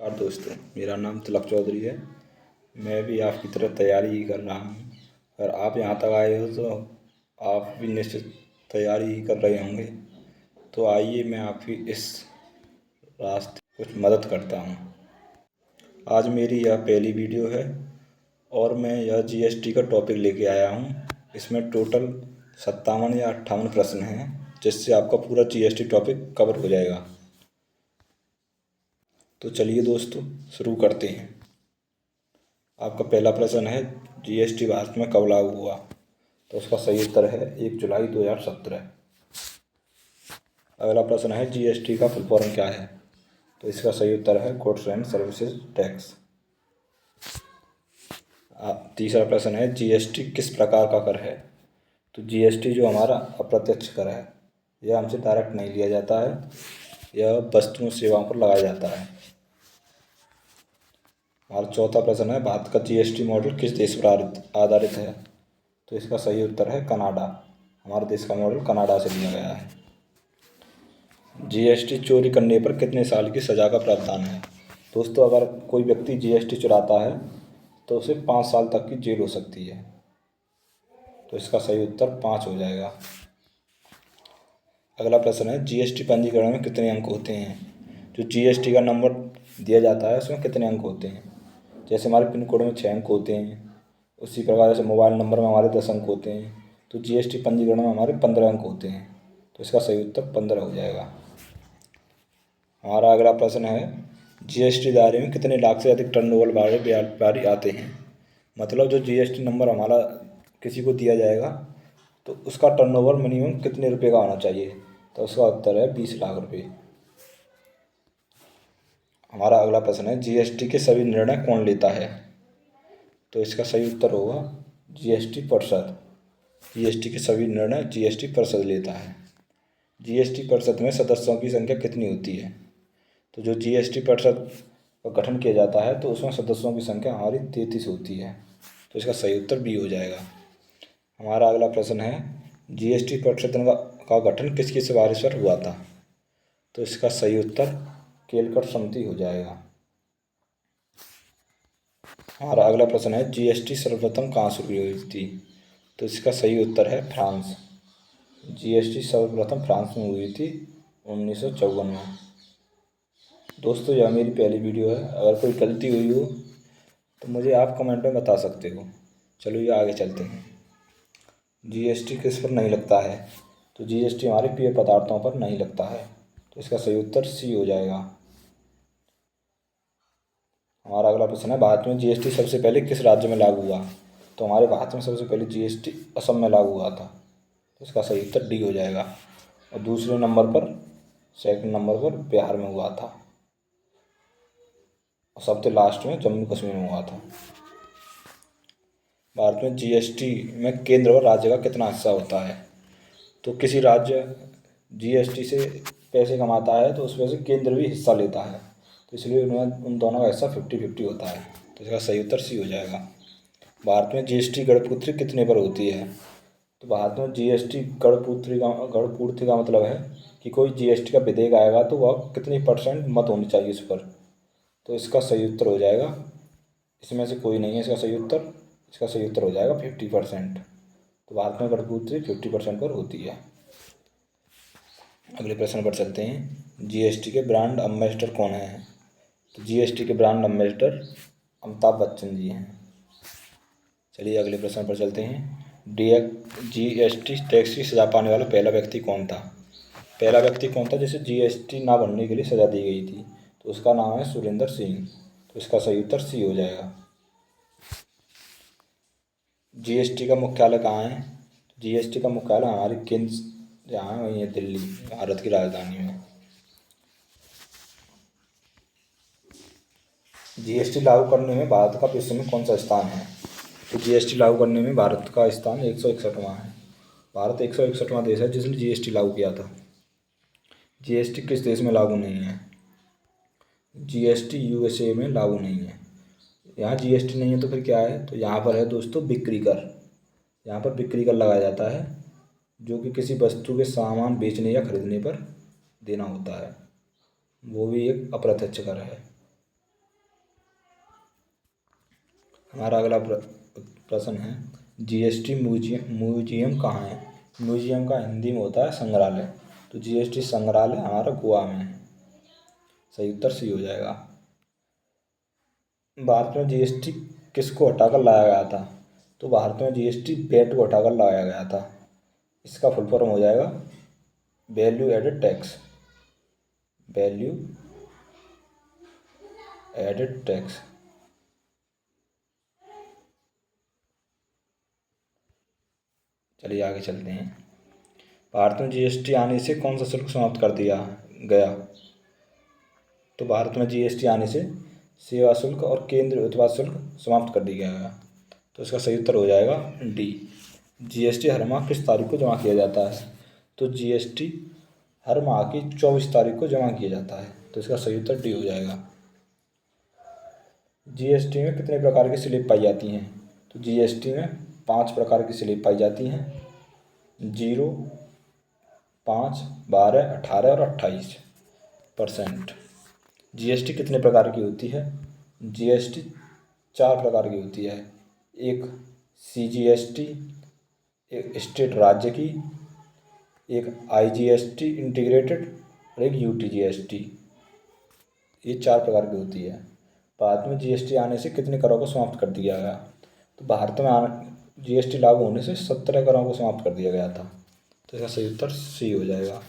और दोस्तों, मेरा नाम तिलक चौधरी है। मैं भी आपकी तरह तैयारी ही कर रहा हूँ। अगर आप यहाँ तक आए हो तो आप भी निश्चित तैयारी ही कर रहे होंगे। तो आइए मैं आपकी इस रास्ते कुछ मदद करता हूँ। आज मेरी यह पहली वीडियो है और मैं यह जीएसटी का टॉपिक लेके आया हूँ। इसमें टोटल 57 या 58 प्रश्न हैं, जिससे आपका पूरा जीएसटी टॉपिक कवर हो जाएगा। तो चलिए दोस्तों, शुरू करते हैं। आपका पहला प्रश्न है, जीएसटी भारत में कब लागू हुआ? तो उसका सही उत्तर है 1 जुलाई 2017। अगला प्रश्न है, जीएसटी का फुल फॉर्म क्या है? तो इसका सही उत्तर है गुड्स एंड सर्विसेज टैक्स। तीसरा प्रश्न है, जीएसटी किस प्रकार का कर है? तो जीएसटी जो हमारा अप्रत्यक्ष कर है, यह हमसे डायरेक्ट नहीं लिया जाता है, यह वस्तुओं सेवाओं पर लगाया जाता है। और चौथा प्रश्न है, भारत का जीएसटी मॉडल किस देश पर आधारित है? तो इसका सही उत्तर है कनाडा। हमारे देश का मॉडल कनाडा से लिया गया है। जीएसटी चोरी करने पर कितने साल की सज़ा का प्रावधान है? दोस्तों, अगर कोई व्यक्ति जीएसटी चुराता है तो उसे 5 साल तक की जेल हो सकती है। तो इसका सही उत्तर 5 हो जाएगा। अगला प्रश्न है, जीएसटी पंजीकरण में कितने अंक होते हैं? जो जीएसटी का नंबर दिया जाता है उसमें कितने अंक होते हैं? जैसे हमारे पिन कोड में 6 अंक होते हैं, उसी प्रकार से मोबाइल नंबर में हमारे 10 अंक होते हैं, तो जीएसटी पंजीकरण में हमारे 15 अंक होते हैं। तो इसका सही उत्तर 15 हो जाएगा। हमारा अगला प्रश्न है, जीएसटी दायरे में कितने लाख से अधिक टर्नओवर वाले व्यापारी आते हैं? मतलब जो जीएसटी नंबर हमारा किसी को दिया जाएगा तो उसका टर्नओवर मिनिमम कितने रुपए का होना चाहिए? तो उसका उत्तर है 20 लाख रुपए। हमारा अगला प्रश्न है, जीएसटी के सभी निर्णय कौन लेता है? तो इसका सही उत्तर होगा जीएसटी परिषद। जीएसटी के सभी निर्णय जीएसटी परिषद लेता है। जीएसटी परिषद में सदस्यों की संख्या कितनी होती है? तो जो जीएसटी परिषद का गठन किया जाता है तो उसमें सदस्यों की संख्या हमारी 33 होती है। तो इसका सही उत्तर बी हो जाएगा। हमारा अगला प्रश्न है, जीएसटी परिषद का गठन किसकी सिफारिश पर हुआ था? तो इसका सही उत्तर केलकर समिति हो जाएगा। हमारा अगला प्रश्न है, जीएसटी सर्वप्रथम कहाँ शुरू हुई थी? तो इसका सही उत्तर है फ्रांस। जीएसटी सर्वप्रथम फ्रांस में हुई थी 1954 में। दोस्तों, यह मेरी पहली वीडियो है। अगर कोई गलती हुई हो तो मुझे आप कमेंट में बता सकते हो। चलो आगे चलते हैं। जीएसटी किस पर नहीं लगता है? तो जीएसटी हमारे पेय पदार्थों पर नहीं लगता है। तो इसका सही उत्तर सी हो जाएगा। हमारा अगला प्रश्न है, भारत में जीएसटी सबसे पहले किस राज्य में लागू हुआ? तो हमारे भारत में सबसे पहले जीएसटी असम में लागू हुआ था। तो इसका सही उत्तर डी हो जाएगा। और दूसरे नंबर पर, सेकंड नंबर पर बिहार में हुआ था, और सबसे लास्ट में जम्मू कश्मीर में हुआ था। भारत में जीएसटी में केंद्र और राज्य का कितना हिस्सा होता है? तो किसी राज्य जीएसटी से पैसे कमाता है तो उसमें से केंद्र भी हिस्सा लेता है, तो इसलिए उन दोनों का हिस्सा 50-50 होता है। तो इसका सही उत्तर सी हो जाएगा। भारत में जीएसटी गणपूर्ति कितने पर होती है? तो भारत में जीएसटी गणपूर्ति का मतलब है कि कोई जीएसटी का विधेयक आएगा तो वह कितनी % मत होनी चाहिए उस पर। तो इसका सही उत्तर हो जाएगा, इसमें से कोई नहीं है इसका सही उत्तर हो जाएगा 50%। तो भारत में गणपूर्ति 50% पर होती है। अगले प्रश्न पर चलते हैं, जीएसटी के ब्रांड एम्बेसडर कौन है? तो जीएसटी के ब्रांड एम्बेसडर अमिताभ बच्चन जी हैं। चलिए अगले प्रश्न पर चलते हैं, जीएसटी टैक्स की सज़ा पाने वाला पहला व्यक्ति कौन था? पहला व्यक्ति कौन था जिसे जीएसटी ना भरने के लिए सज़ा दी गई थी? तो उसका नाम है सुरेंद्र सिंह। तो इसका सही उत्तर सी हो जाएगा। जीएसटी का मुख्यालय कहाँ है? जीएसटी का मुख्यालय हमारे केंद्र जहाँ है वही है, दिल्ली, भारत की राजधानी में। जीएसटी लागू करने में भारत का विश्व में कौन सा स्थान है? तो जीएसटी लागू करने में भारत का स्थान 161वां है। भारत 161वां देश है जिसने जीएसटी लागू किया था। जीएसटी किस देश में लागू नहीं है? जीएसटी यूएसए में लागू नहीं है। यहाँ जीएसटी नहीं है तो फिर क्या है? तो यहाँ पर है दोस्तों बिक्री कर। यहाँ पर बिक्री कर लगाया जाता है, जो कि किसी वस्तु के सामान बेचने या खरीदने पर देना होता है। वो भी एक अप्रत्यक्ष कर है। हमारा अगला प्रश्न है, जीएसटी म्यूजियम कहाँ है? म्यूजियम का हिंदी में होता है संग्रहालय। तो जीएसटी संग्रहालय हमारा गोवा में है। सही उत्तर सी हो जाएगा। भारत में जीएसटी किसको हटाकर लाया गया था? तो भारत में जीएसटी वैट को हटाकर लाया गया था। इसका फुल फॉर्म हो जाएगा value added tax. Value added tax. चलिए आगे चलते हैं। भारत में जीएसटी आने से कौन सा शुल्क समाप्त कर दिया गया? तो भारत में जीएसटी आने से सेवा शुल्क और केंद्रीय उत्पाद शुल्क समाप्त कर दिया गया। तो इसका सही उत्तर हो जाएगा डी। जीएसटी हर माह किस तारीख को जमा किया जाता है? तो जीएसटी हर माह की 24 तारीख को जमा किया जाता है। तो इसका सही उत्तर डी हो जाएगा। जीएसटी में कितने प्रकार की स्लिप पाई जाती हैं? तो जीएसटी में 5 प्रकार की स्लिप पाई जाती हैं। 0, 5, 12, 18 और 28%। जीएसटी कितने प्रकार की होती है? जीएसटी 4 प्रकार की होती है। एक सीजीएसटी, एक स्टेट राज्य की, एक आईजीएसटी इंटीग्रेटेड और एक यूटीजीएसटी। ये 4 प्रकार की होती है। भारत में जीएसटी आने से कितने करों को समाप्त कर दिया गया? तो भारत में जीएसटी लागू होने से 17 करों को समाप्त कर दिया गया था। तो इसका सही उत्तर सी हो जाएगा।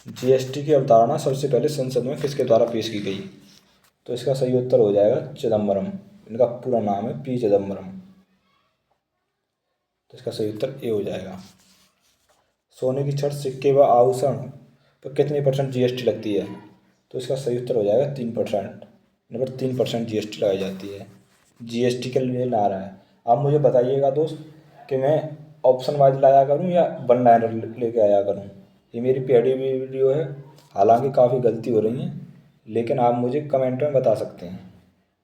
जीएसटी की अवधारणा सबसे पहले संसद में किसके द्वारा पेश की गई? तो इसका सही उत्तर हो जाएगा चिदम्बरम। इनका पूरा नाम है पी चिदम्बरम। तो इसका सही उत्तर ए हो जाएगा। सोने की छड़, सिक्के व आभूषण पर कितनी % जीएसटी लगती है? तो इसका सही उत्तर हो जाएगा 3%। इन पर 3% जीएसटी लगाई जाती है। जीएसटी के लिए ला रहा है। आप मुझे बताइएगा दोस्त कि मैं ऑप्शन वाइज लाया करूं या वन लाइनर लेके आया करूं। ये मेरी पहली वीडियो है, हालांकि काफ़ी गलती हो रही है, लेकिन आप मुझे कमेंट में बता सकते हैं।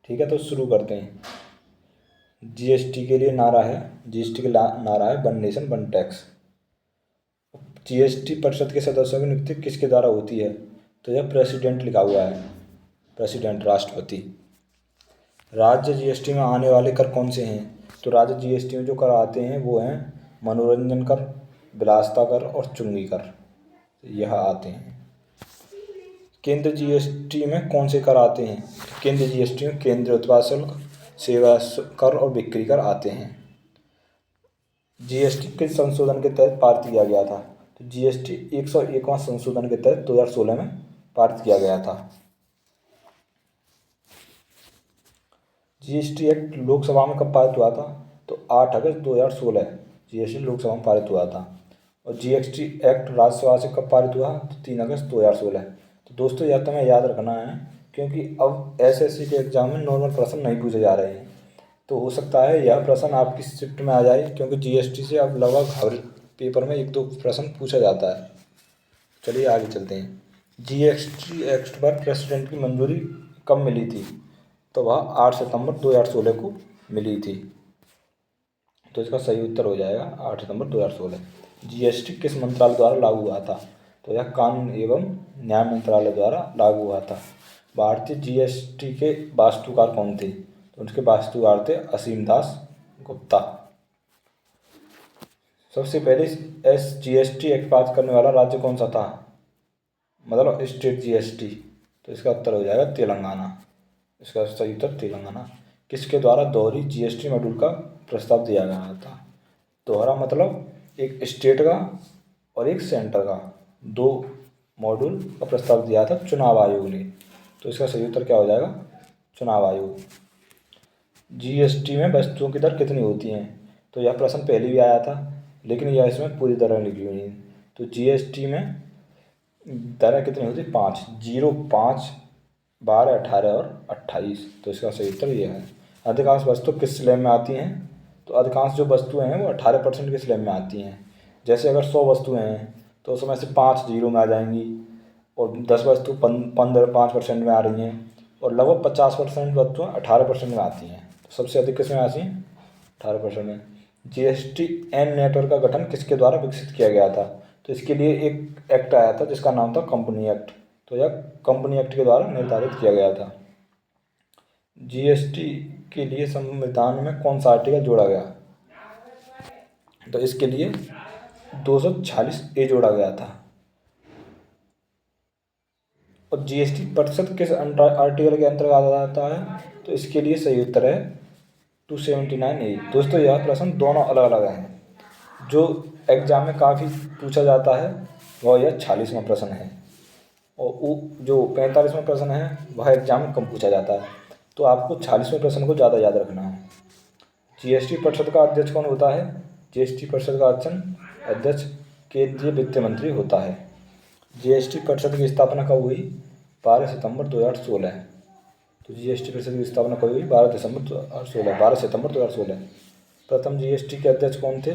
ठीक है, तो शुरू करते हैं। जीएसटी के लिए नारा है, जीएसटी के नारा है one nation one tax. GST परिषद के सदस्यों की नियुक्ति किसके द्वारा होती है? तो यह प्रेसिडेंट लिखा हुआ है, प्रेसिडेंट, राष्ट्रपति। राज्य जीएसटी में आने वाले कर कौन से हैं? तो राज्य जीएसटी में जो कर आते हैं वो हैं मनोरंजन कर, विलासिता कर और चुंगी कर, यह आते हैं। केंद्र जीएसटी में कौन से कर आते हैं? केंद्र जीएसटी में केंद्रीय उत्पाद शुल्क, सेवा कर और बिक्री कर आते हैं। जीएसटी किस संशोधन के तहत पारित किया गया था? तो जीएसटी 101वां संशोधन के तहत 2016 में पारित किया गया था। जीएसटी एक्ट लोकसभा में कब पारित हुआ था? तो 8 अगस्त 2016 जीएसटी लोकसभा में पारित हुआ था। और जीएसटी एक्ट राज्यसभा से कब पारित हुआ? तो 3 अगस्त 2016। तो दोस्तों यह तुम्हें याद रखना है, क्योंकि अब एसएससी के एग्जाम में नॉर्मल प्रश्न नहीं पूछे जा रहे हैं। तो हो सकता है यह प्रश्न आपकी शिफ्ट में आ जाए, क्योंकि जीएसटी से अब लगभग हर पेपर में 1-2 प्रश्न पूछा जाता है। चलिए आगे चलते हैं। जीएसटी एक्ट पर प्रेसिडेंट की मंजूरी कब मिली थी? तो वह 8 सितंबर 2016 को मिली थी। तो इसका सही उत्तर हो जाएगा 8 सितंबर 2016। जीएसटी किस मंत्रालय द्वारा लागू हुआ था? तो यह कानून एवं न्याय मंत्रालय द्वारा लागू हुआ था। भारतीय जीएसटी के वास्तुकार कौन थे? तो उनके वास्तुकार थे असीम दास गुप्ता। सबसे पहले जीएसटी एक्ट पास करने वाला राज्य कौन सा था? मतलब स्टेट जीएसटी। तो इसका उत्तर हो जाएगा तेलंगाना। इसका सही उत्तर तेलंगाना। किसके द्वारा दोहरी जीएसटी मॉड्यूल का प्रस्ताव दिया गया था? दोहरा मतलब एक स्टेट का और एक सेंटर का, 2 मॉड्यूल का प्रस्ताव दिया था चुनाव आयोग ने। तो इसका सही उत्तर क्या हो जाएगा? चुनाव आयोग। जीएसटी में वस्तुओं की दर कितनी होती हैं? तो यह प्रश्न पहले भी आया था, लेकिन यह इसमें पूरी तरह लिखी हुई है। तो जीएसटी में दरें कितनी होती है? 5, 0, 5, 12, 18 और 28। तो इसका सही उत्तर यह है। अधिकांश वस्तु किस स्लैब में आती हैं? तो अधिकांश जो वस्तुएं हैं वो 18% के स्लैब में आती हैं। जैसे अगर 100 वस्तुएं हैं तो उसमें से 5 0 में आ जाएंगी, और 10 वस्तु 5% में आ रही हैं, और लगभग 50% वस्तुएं 18% में आती हैं। तो सबसे अधिक किस में आती हैं? 18% में। जीएसटी एन नेटवर्क का गठन किसके द्वारा विकसित किया गया था? तो इसके लिए एक एक्ट आया था जिसका नाम था कंपनी एक्ट। तो यह कंपनी एक्ट के द्वारा निर्धारित किया गया था। जीएसटी के लिए संविधान में कौन सा आर्टिकल जोड़ा गया? तो इसके लिए 246A जोड़ा गया था। और जीएसटी प्रतिशत किस आर्टिकल के अंतर्गत आता है? तो इसके लिए सही उत्तर है 279A। दोस्तों यह प्रश्न दोनों अलग अलग हैं। जो एग्जाम में काफ़ी पूछा जाता है वह यह 46वां प्रश्न है, और जो 45वां प्रश्न है वह एग्जाम में कम पूछा जाता है। तो आपको 46वें प्रश्न को ज़्यादा याद रखना है। जीएसटी परिषद का अध्यक्ष कौन होता है? जीएसटी परिषद का अध्यक्ष केंद्रीय वित्त मंत्री होता है। जीएसटी परिषद की स्थापना कब हुई? 12 सितंबर 2016। तो जीएसटी परिषद की स्थापना कब हुई? 12 सितंबर 2016। प्रथम जीएसटी के अध्यक्ष कौन थे?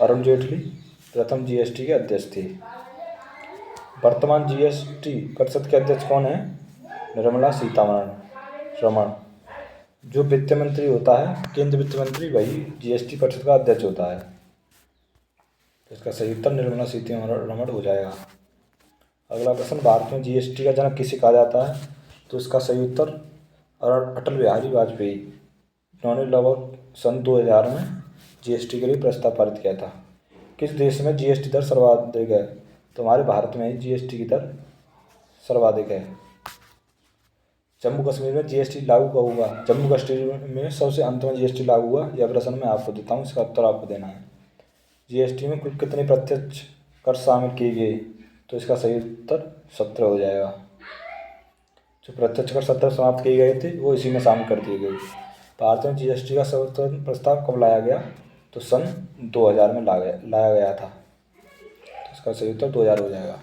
अरुण जेटली प्रथम जीएसटी के अध्यक्ष थे। वर्तमान जीएसटी परिषद के अध्यक्ष कौन है? निर्मला सीतारमण। जो वित्त मंत्री होता है, केंद्रीय वित्त मंत्री, वही जीएसटी परिषद का अध्यक्ष होता है। तो इसका सही उत्तर निर्मला सीतारमण हो जाएगा। अगला प्रश्न, भारत में जीएसटी का जनक किसे कहा जाता है? तो इसका सही उत्तर अटल बिहारी वाजपेयी। इन्होंने लगभग सन 2000 में जीएसटी के लिए प्रस्ताव पारित किया था। किस देश में जीएसटी दर सर्वाधिक है? तो हमारे भारत में ही जीएसटी की दर सर्वाधिक है। जम्मू कश्मीर में जीएसटी लागू कब हुआ? जम्मू कश्मीर में सबसे अंत में जीएसटी लागू हुआ। यह प्रश्न मैं आपको देता हूँ, इसका उत्तर आपको देना है। जीएसटी में कुल कितने प्रत्यक्ष कर शामिल किए गए? तो इसका सही उत्तर 17 हो जाएगा। जो प्रत्यक्ष कर 17 समाप्त किए गए थे वो इसी में शामिल कर दिए गए। भारत में जीएसटी का सर्वप्रथम प्रस्ताव कब लाया गया? तो सन 2000 में लाया गया था। तो इसका सही उत्तर 2000 हो जाएगा।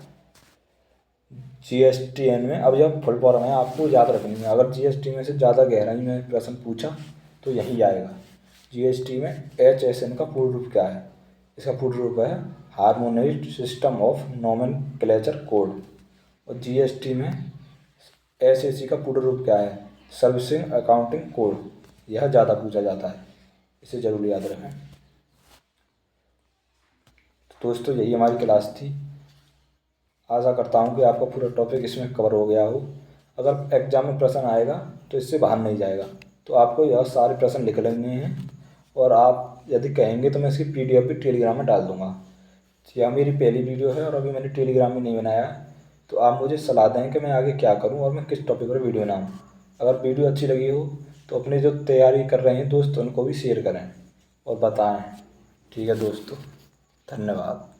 जीएसटीएन में, अब यह फुल फॉर्म है, आपको याद रखनी है। अगर जीएसटी में से ज़्यादा गहराई में प्रश्न पूछा तो यही आएगा। जीएसटी में HSN का पूर्ण रूप क्या है? इसका पूर्ण रूप है harmonised system of nomenclature code. और जीएसटी में SAC का पूर्ण रूप क्या है? Servicing accounting code. यह ज़्यादा पूछा जाता है, इसे जरूर याद रखें। तो दोस्तों यही हमारी क्लास थी। आशा करता हूँ कि आपका पूरा टॉपिक इसमें कवर हो गया हो। अगर एग्जाम में प्रश्न आएगा तो इससे बाहर नहीं जाएगा। तो आपको यह सारे प्रश्न लिख लेने हैं, और आप यदि कहेंगे तो मैं इसकी PDF भी टेलीग्राम में डाल दूँगा। यह मेरी पहली वीडियो है और अभी मैंने टेलीग्राम में नहीं बनाया, तो आप मुझे सलाह दें कि मैं आगे क्या करूँ और मैं किस टॉपिक पर वीडियो बनाऊँ। अगर वीडियो अच्छी लगी हो तो अपने जो तैयारी कर रहे हैं दोस्त उनको भी शेयर करें और बताएं। ठीक है दोस्तों, धन्यवाद।